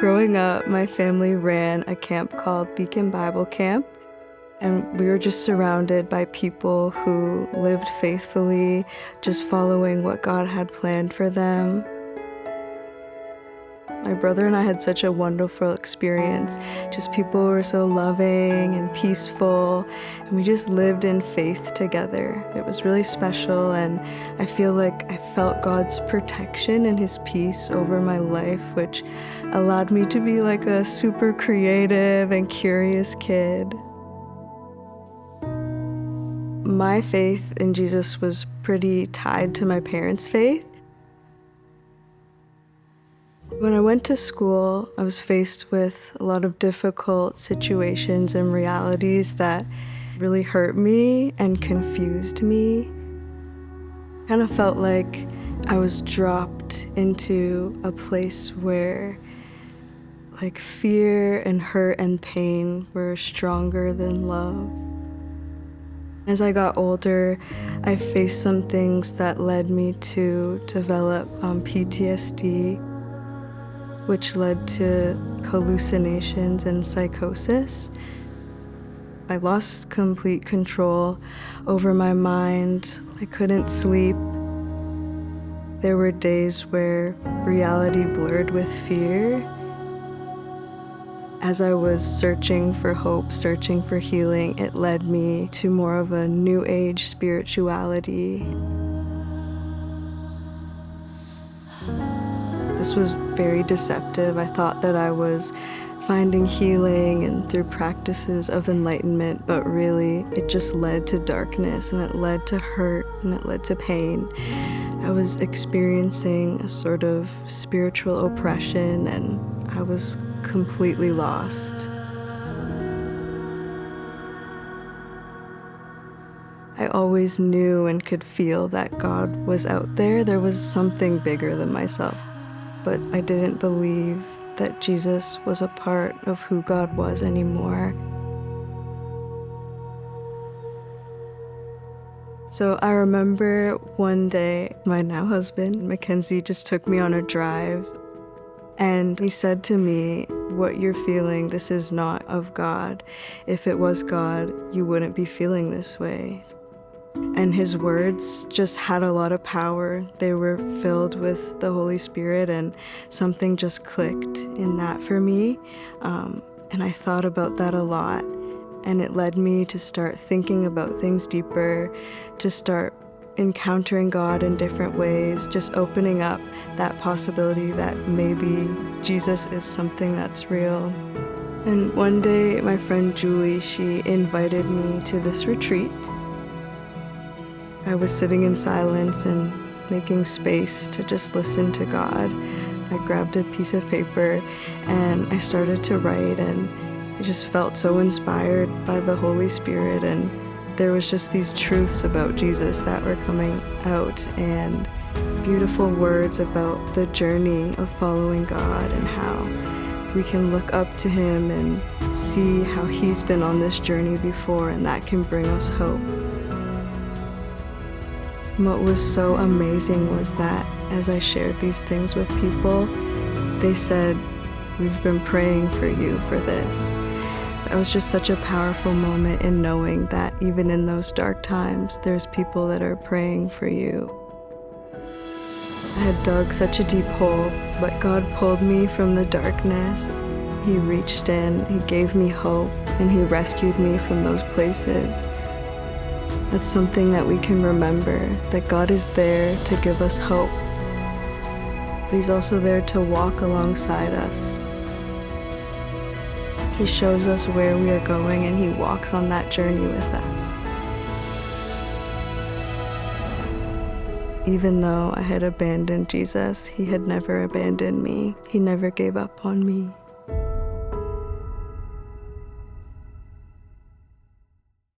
Growing up, my family ran a camp called Beacon Bible Camp, and we were just surrounded by people who lived faithfully, just following what God had planned for them. My brother and I had such a wonderful experience. Just people were so loving and peaceful, and we just lived in faith together. It was really special, and I feel like I felt God's protection and His peace over my life, which allowed me to be like a super creative and curious kid. My faith in Jesus was pretty tied to my parents' faith. When I went to school, I was faced with a lot of difficult situations and realities that really hurt me and confused me. Kind of felt like I was dropped into a place where like fear and hurt and pain were stronger than love. As I got older, I faced some things that led me to develop PTSD, which led to hallucinations and psychosis. I lost complete control over my mind. I couldn't sleep. There were days where reality blurred with fear. As I was searching for hope, searching for healing, it led me to more of a new age spirituality. This was very deceptive. I thought that I was finding healing and through practices of enlightenment, but really it just led to darkness, and it led to hurt, and it led to pain. I was experiencing a sort of spiritual oppression, and I was completely lost. I always knew and could feel that God was out there. There was something bigger than myself. But I didn't believe that Jesus was a part of who God was anymore. So I remember one day, my now husband, Mackenzie, just took me on a drive, and he said to me, "What you're feeling, this is not of God. If it was God, you wouldn't be feeling this way." And his words just had a lot of power. They were filled with the Holy Spirit, and something just clicked in that for me. And I thought about that a lot. And it led me to start thinking about things deeper, to start encountering God in different ways, just opening up that possibility that maybe Jesus is something that's real. And one day, my friend Julie, she invited me to this retreat. I was sitting in silence and making space to just listen to God. I grabbed a piece of paper and I started to write, and I just felt so inspired by the Holy Spirit, and there was just these truths about Jesus that were coming out, and beautiful words about the journey of following God and how we can look up to Him and see how He's been on this journey before, and that can bring us hope. What was so amazing was that as I shared these things with people, they said, "We've been praying for you for this." That was just such a powerful moment in knowing that even in those dark times, there's people that are praying for you. I had dug such a deep hole, but God pulled me from the darkness. He reached in, He gave me hope, and He rescued me from those places. That's something that we can remember, that God is there to give us hope, but He's also there to walk alongside us. He shows us where we are going, and He walks on that journey with us. Even though I had abandoned Jesus, He had never abandoned me. He never gave up on me.